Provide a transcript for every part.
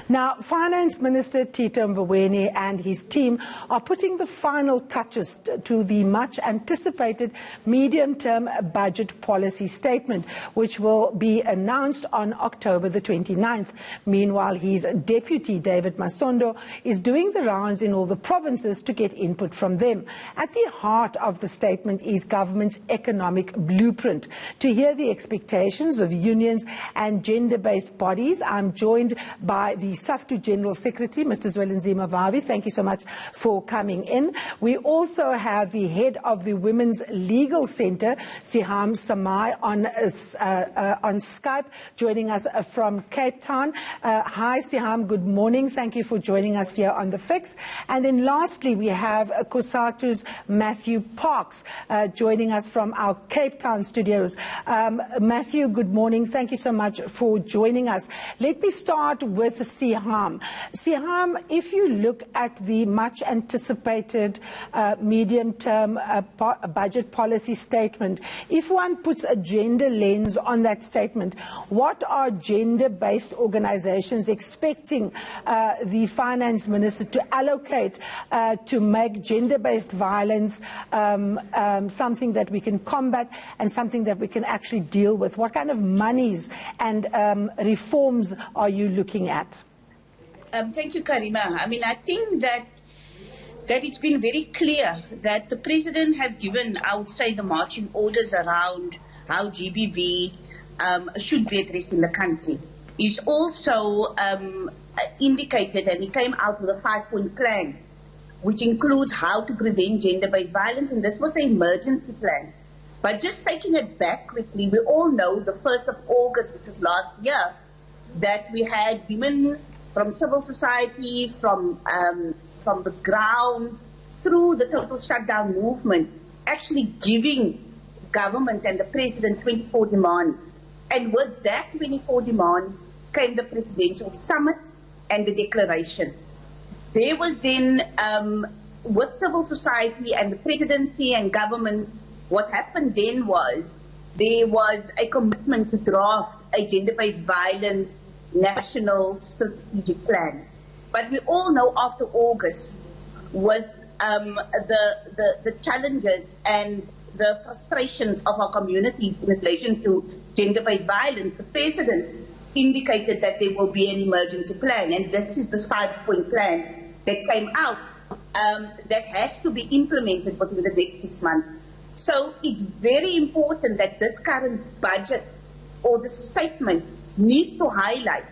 Now, Finance Minister Tito Mboweni and his team are putting the final touches to the much-anticipated medium-term budget policy statement, which will be announced on October the 29th. Meanwhile, his deputy, David Masondo, is doing the rounds in all the provinces to get input from them. At the heart of the statement is government's economic blueprint. To hear the expectations of unions and gender-based bodies, I'm joined by the SAFTU General Secretary, Mr. Zwelinzima Vavi. Thank you so much for coming in. We also have the head of the Women's Legal Centre, Siham Samai, on Skype, joining us from Cape Town. Hi, Siham. Good morning. Thank you for joining us here on The Fix. And then lastly, we have COSATU's Matthew Parks joining us from our Cape Town studios. Matthew, good morning. Thank you so much for joining us. Let me start with Siham. Siham, if you look at the much-anticipated medium-term budget policy statement, if one puts a gender lens on that statement, what are gender-based organizations expecting the Finance Minister to allocate to make gender-based violence something that we can combat and something that we can actually deal with? What kind of monies and reforms are you looking at? Thank you, Karima. I mean, I think that it's been very clear that the President has given outside the marching orders around how GBV should be addressed in the country. He's also indicated, and he came out with a 5-point plan, which includes how to prevent gender-based violence, and this was an emergency plan. But just taking it back quickly, we all know the 1st of August, which was last year, that we had women from civil society, from the ground, through the total shutdown movement, actually giving government and the President 24 demands. And with that 24 demands came the presidential summit and the declaration. There was then, with civil society and the presidency and government, what happened then was there was a commitment to draft a gender-based violence national strategic plan. But we all know after August was the challenges and the frustrations of our communities in relation to gender-based violence. The President indicated that there will be an emergency plan, and this is the 5-point plan that came out that has to be implemented within the next 6 months. So it's very important that this current budget or the statement needs to highlight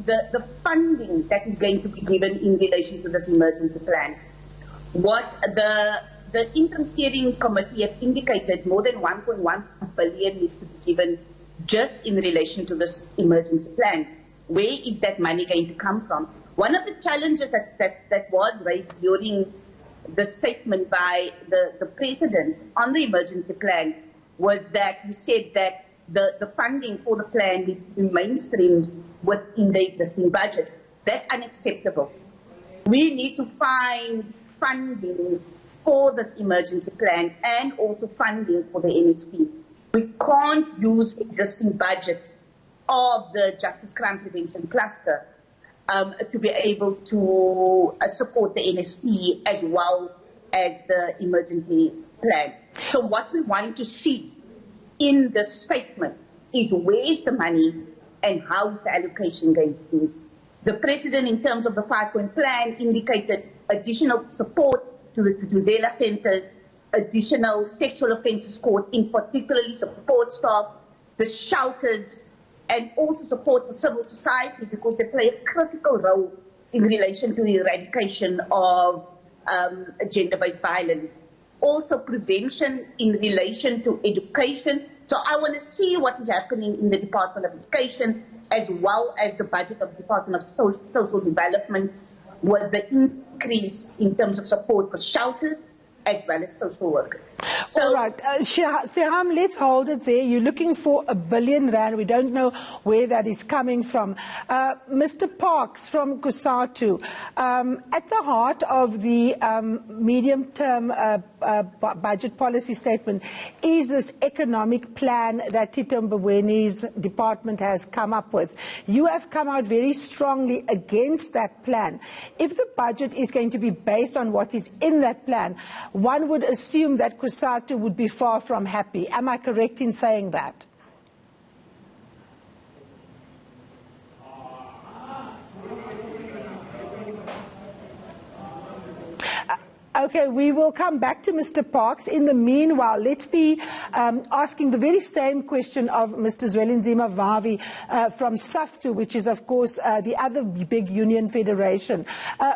the funding that is going to be given in relation to this emergency plan. What the Interim Steering Committee have indicated, more than 1.1 billion needs to be given just in relation to this emergency plan. Where is that money going to come from? One of the challenges that was raised during the statement by the President on the emergency plan was that he said that the funding for the plan needs to be mainstreamed within the existing budgets. That's unacceptable. We need to find funding for this emergency plan and also funding for the NSP. We can't use existing budgets of the Justice Crime Prevention Cluster to be able to support the NSP as well as the emergency plan. So what we want to see in the statement is where's the money and how is the allocation going to be. The President, in terms of the 5-point plan, indicated additional support to the Tutuzela centers, additional sexual offences court, in particularly support staff, the shelters, and also support the civil society because they play a critical role in relation to the eradication of gender-based violence. Also prevention in relation to education. So I want to see what is happening in the Department of Education as well as the budget of the Department of Social Development with the increase in terms of support for shelters as well as social workers. So, all right, Seham, let's hold it there. You're looking for R1 billion. We don't know where that is coming from. Mr. Parks from Kusatu, at the heart of the medium-term budget policy statement is this economic plan that Tito Mboweni's department has come up with. You have come out very strongly against that plan. If the budget is going to be based on what is in that plan, one would assume that Kusatu would be far from happy. Am I correct in saying that? Okay, we will come back to Mr. Parks. In the meanwhile, let's be asking the very same question of Mr. Zwelinzima Vavi from SAFTU, which is, of course, the other big union federation.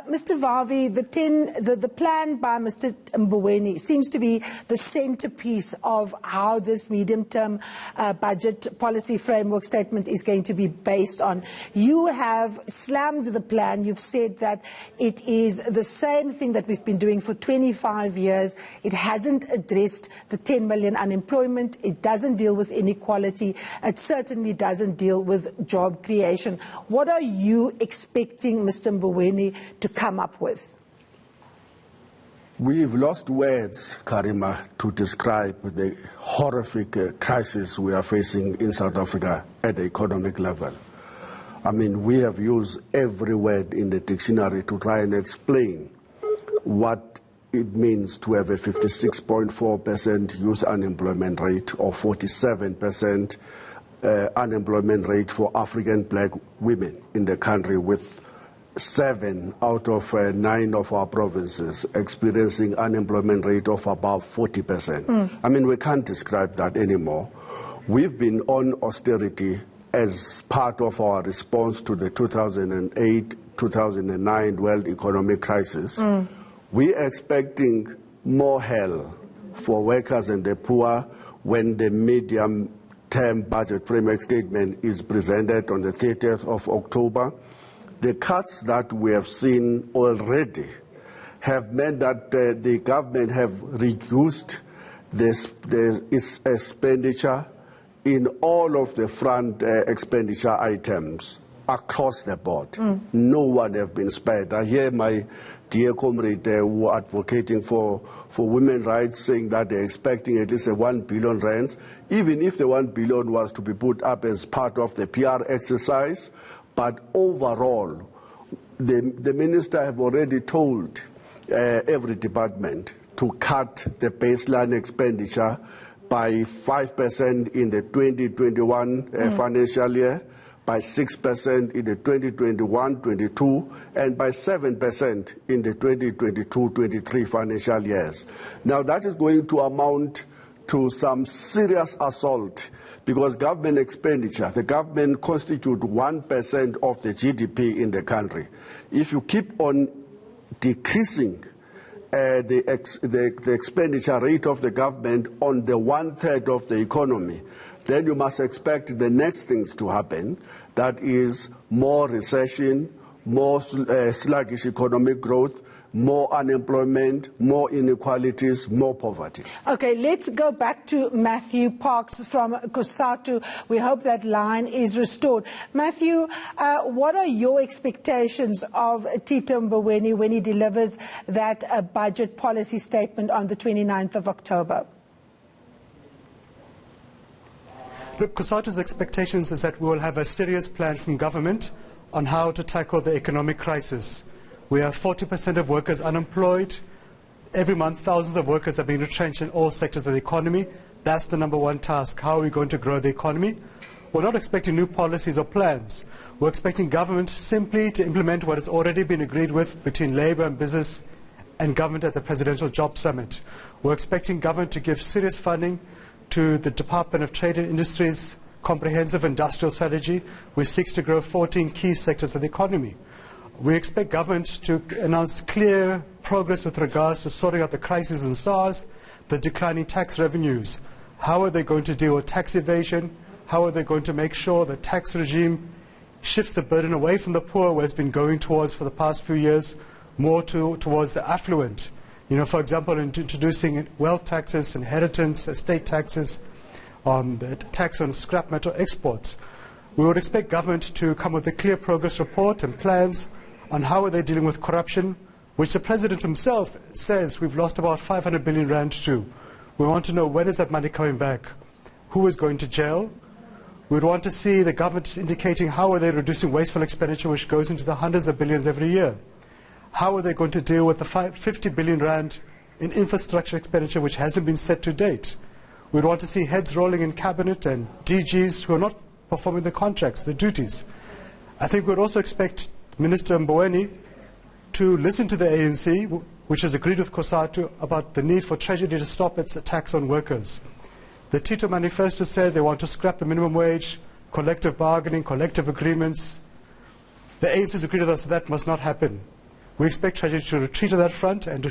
Mr. Vavi, the plan by Mr. Mboweni seems to be the centerpiece of how this medium-term budget policy framework statement is going to be based on. You have slammed the plan. You've said that it is the same thing that we've been doing for 25 years. It hasn't addressed the 10 million unemployment. It doesn't deal with inequality. It certainly doesn't deal with job creation. What are you expecting Mr. Mboweni to come up with? We've lost words, Karima, to describe the horrific crisis we are facing in South Africa at the economic level. I mean, we have used every word in the dictionary to try and explain what it means to have a 56.4% youth unemployment rate or 47% unemployment rate for African black women in the country, with 7 out of 9 of our provinces experiencing unemployment rate of about 40%. I mean, we can't describe that anymore. We've been on austerity as part of our response to the 2008-2009 world economic crisis. We are expecting more hell for workers and the poor when the medium-term budget framework statement is presented on the 30th of October. The cuts that we have seen already have meant that the government have reduced its expenditure in all of the front expenditure items across the board. No one have been spared. I hear my dear comrade who are advocating for women's rights saying that they're expecting at least 1 billion rands, even if the 1 billion was to be put up as part of the PR exercise. But overall, the minister have already told every department to cut the baseline expenditure by 5% in the 2021 financial year, by 6% in the 2021-22, and by 7% in the 2022-23 financial years. Now, that is going to amount to some serious assault, because government expenditure, the government constitute 1% of the GDP in the country. If you keep on decreasing the expenditure rate of the government on the 1/3 of the economy, then you must expect the next things to happen. That is more recession, more sluggish economic growth, more unemployment, more inequalities, more poverty. Okay, let's go back to Matthew Parks from Kusatu. We hope that line is restored. Matthew, what are your expectations of Tito Mboweni when he delivers that budget policy statement on the 29th of October? Look, Kusatu's expectations is that we will have a serious plan from government on how to tackle the economic crisis. We have 40% of workers unemployed. Every month, thousands of workers are being retrenched in all sectors of the economy. That's the number one task. How are we going to grow the economy? We're not expecting new policies or plans. We're expecting government simply to implement what has already been agreed with between Labour and business and government at the Presidential Job Summit. We're expecting government to give serious funding to the Department of Trade and Industry's comprehensive industrial strategy, which seeks to grow 14 key sectors of the economy. We expect government to announce clear progress with regards to sorting out the crisis in SARS, the declining tax revenues. How are they going to deal with tax evasion? How are they going to make sure the tax regime shifts the burden away from the poor, where it's been going towards for the past few years, more towards the affluent? You know, for example, introducing wealth taxes, inheritance, estate taxes, the tax on scrap metal exports. We would expect government to come with a clear progress report and plans on how are they dealing with corruption, which the President himself says we've lost about 500 billion rand to. We want to know when is that money coming back, who is going to jail. We'd want to see the government indicating how are they reducing wasteful expenditure, which goes into the hundreds of billions every year. How are they going to deal with the 50 billion rand in infrastructure expenditure, which hasn't been set to date. We'd want to see heads rolling in cabinet and DGs who are not performing the contracts, the duties. I think we'd also expect Minister Mboweni to listen to the ANC, which has agreed with COSATU about the need for Treasury to stop its attacks on workers. The Tito Manifesto said they want to scrap the minimum wage, collective bargaining, collective agreements. The ANC has agreed with us that must not happen. We expect Treasury to retreat on that front and to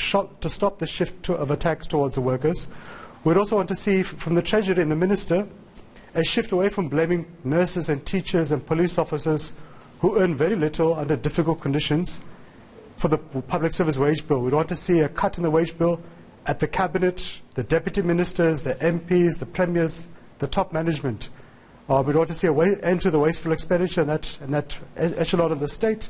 stop the shift of attacks towards the workers. We'd also want to see from the Treasury and the Minister a shift away from blaming nurses and teachers and police officers who earn very little under difficult conditions for the public service wage bill. We'd want to see a cut in the wage bill at the Cabinet, the Deputy Ministers, the MPs, the Premiers, the top management. We'd want to see an end to the wasteful expenditure in that echelon of the state,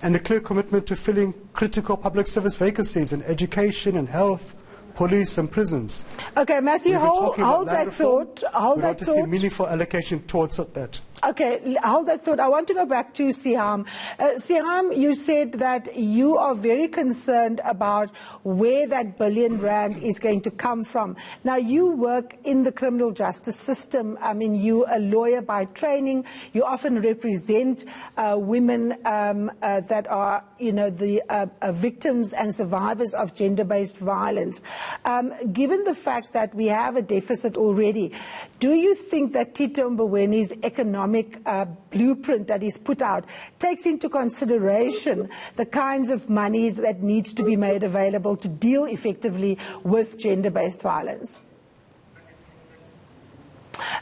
and a clear commitment to filling critical public service vacancies in education and health, police and prisons. Okay, Matthew, hold that thought. We want to see meaningful allocation towards that. Okay, hold that thought. I want to go back to Siham. Siham, you said that you are very concerned about where that billion rand is going to come from. Now, you work in the criminal justice system. I mean, you're a lawyer by training. You often represent women that are, you know, the victims and survivors of gender-based violence. Given the fact that we have a deficit already, do you think that Tito Mboweni's economic blueprint that is put out takes into consideration the kinds of monies that needs to be made available to deal effectively with gender-based violence?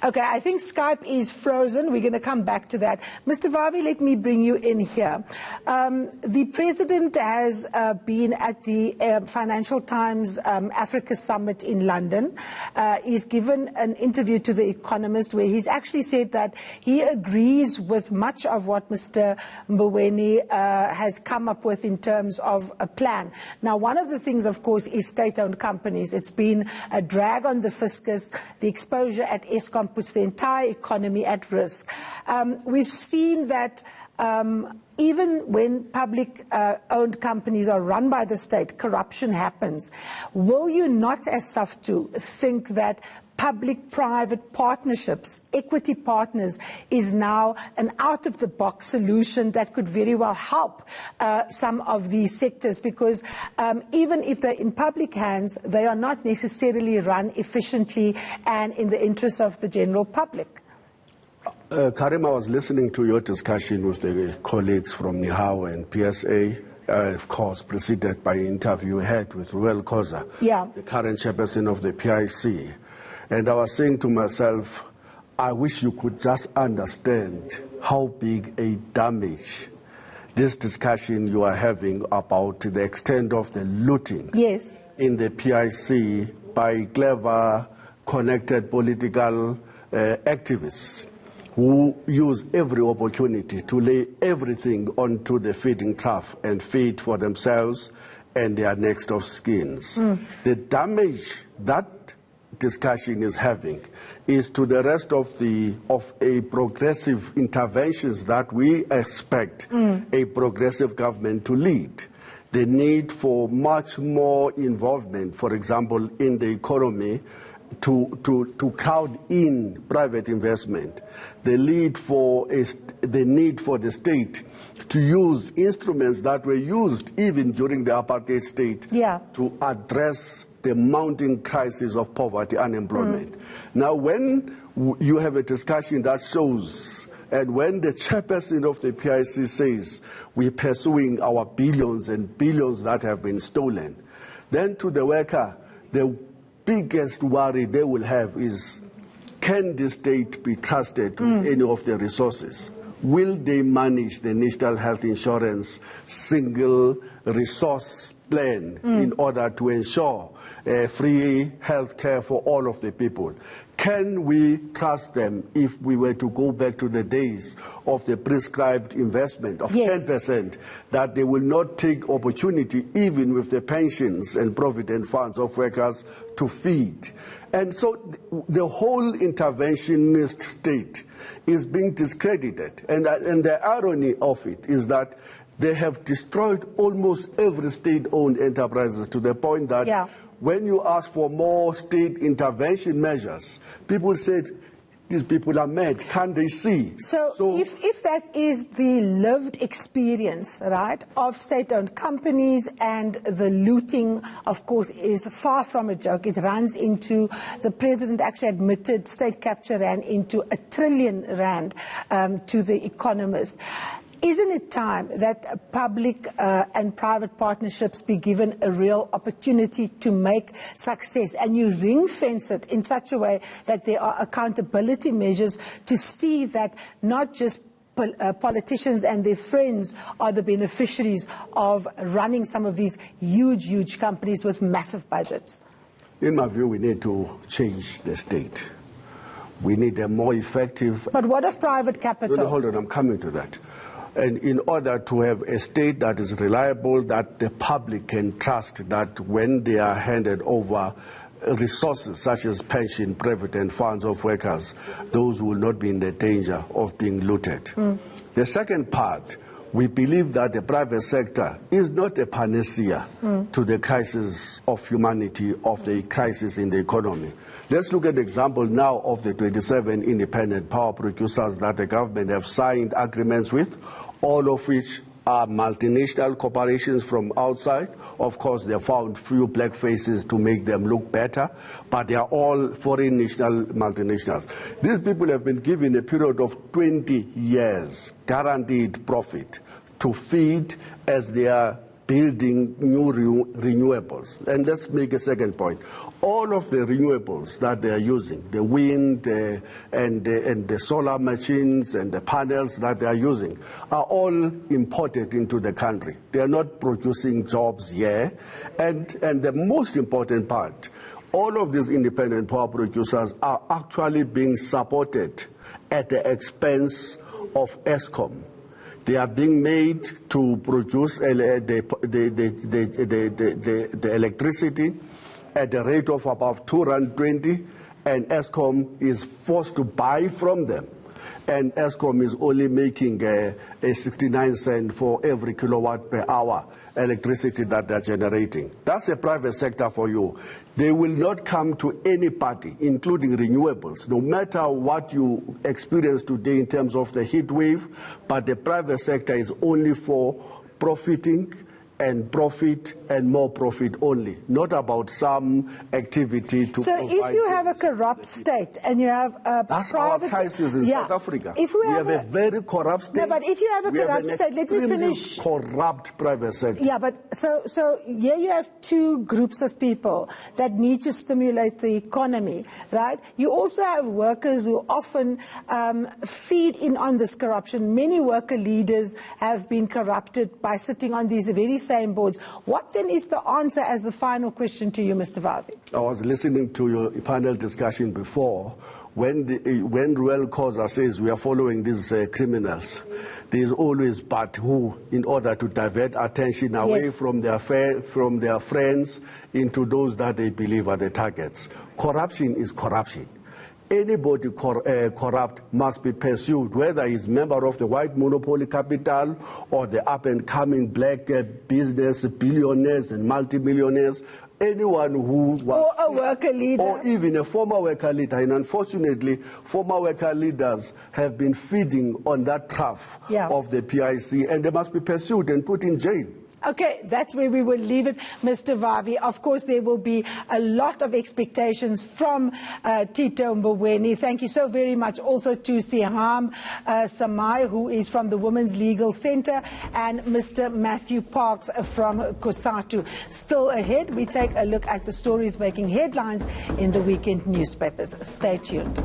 Okay, I think Skype is frozen. We're going to come back to that. Mr. Vavi, let me bring you in here. The President has been at the Financial Times Africa Summit in London. He's given an interview to The Economist where he's actually said that he agrees with much of what Mr. Mboweni has come up with in terms of a plan. Now, one of the things, of course, is state-owned companies. It's been a drag on the fiscus. The exposure at Eskom puts the entire economy at risk. We've seen that even when public-owned companies are run by the state, corruption happens. Will you not, as SAFTU, think that public-private partnerships, equity partners, is now an out-of-the-box solution that could very well help some of these sectors? Because even if they're in public hands, they are not necessarily run efficiently and in the interest of the general public. Karima, I was listening to your discussion with the colleagues from NIHAO and PSA, of course, preceded by an interview we had with Ruel Koza, the current chairperson of the PIC. And I was saying to myself, I wish you could just understand how big a damage this discussion you are having about the extent of the looting in the PIC by clever, connected political activists who use every opportunity to lay everything onto the feeding trough and feed for themselves and their next of skins. The damage that discussion is having is to the rest of a progressive interventions that we expect a progressive government to lead. The need for much more involvement, for example, in the economy to crowd in private investment. The need for the state to use instruments that were used even during the apartheid state to address the mounting crisis of poverty, unemployment. Now, when you have a discussion that shows, and when the chairperson of the PIC says we're pursuing our billions and billions that have been stolen, then to the worker, the biggest worry they will have is, can the state be trusted with any of the resources? Will they manage the National Health Insurance single resource plan in order to ensure free health care for all of the people? Can we trust them if we were to go back to the days of the prescribed investment of 10%, that they will not take opportunity, even with the pensions and provident funds of workers, to feed? And so the whole interventionist state is being discredited. And the irony of it is that they have destroyed almost every state-owned enterprises, to the point that when you ask for more state intervention measures, people said, these people are mad, can't they see? So if that is the lived experience, right, of state-owned companies, and the looting, of course, is far from a joke. It runs into, the president actually admitted state capture ran into R1 trillion to The Economist. Isn't it time that public and private partnerships be given a real opportunity to make success, and you ring-fence it in such a way that there are accountability measures to see that not just politicians and their friends are the beneficiaries of running some of these huge, huge companies with massive budgets? In my view, we need to change the state. We need a more effective... But what of private capital? No, hold on, I'm coming to that. And in order to have a state that is reliable, that the public can trust, that when they are handed over resources such as pension, provident funds of workers, those will not be in the danger of being looted. The second part, we believe that the private sector is not a panacea to the crisis of humanity, of the crisis in the economy. Let's look at the example now of the 27 independent power producers that the government have signed agreements with, all of which are multinational corporations from outside. Of course, they found few black faces to make them look better, but they are all foreign national multinationals. These people have been given a period of 20 years guaranteed profit to feed as they are building new renewables. And let's make a second point. All of the renewables that they are using, the wind and the solar machines and the panels that they are using, are all imported into the country. They are not producing jobs here. And the most important part, all of these independent power producers are actually being supported at the expense of Eskom. They are being made to produce the electricity at the rate of about R2.20, and Eskom is forced to buy from them. And Eskom is only making a 69 cents for every kilowatt per hour electricity that they're generating. That's a private sector for you. They will not come to any party, including renewables, no matter what you experience today in terms of the heat wave, but the private sector is only for profiting and profit and more profit only, not about some activity to So if you have a corrupt state and you have a That's private... our crisis in South Africa. If we have a very corrupt state. No, but if you have a corrupt state, let me finish. Corrupt private sector. Yeah, but so here you have two groups of people that need to stimulate the economy, right? You also have workers who often feed in on this corruption. Many worker leaders have been corrupted by sitting on these very same boards. What then is the answer as the final question to you, Mr. Vavi? I was listening to your panel discussion before. When Ruel Khoza says we are following these criminals, there is always but who, in order to divert attention away from their friends into those that they believe are the targets. Corruption is corruption. Anybody corrupt must be pursued, whether he's a member of the white monopoly capital or the up-and-coming black business billionaires and multimillionaires. Anyone who was, or a worker leader, or even a former worker leader, and unfortunately, former worker leaders have been feeding on that trough of the PIC, and they must be pursued and put in jail. Okay, that's where we will leave it, Mr. Vavi. Of course, there will be a lot of expectations from Tito Mboweni. Thank you so very much also to Siham Samai, who is from the Women's Legal Centre, and Mr. Matthew Parks from COSATU. Still ahead, we take a look at the stories making headlines in the weekend newspapers. Stay tuned.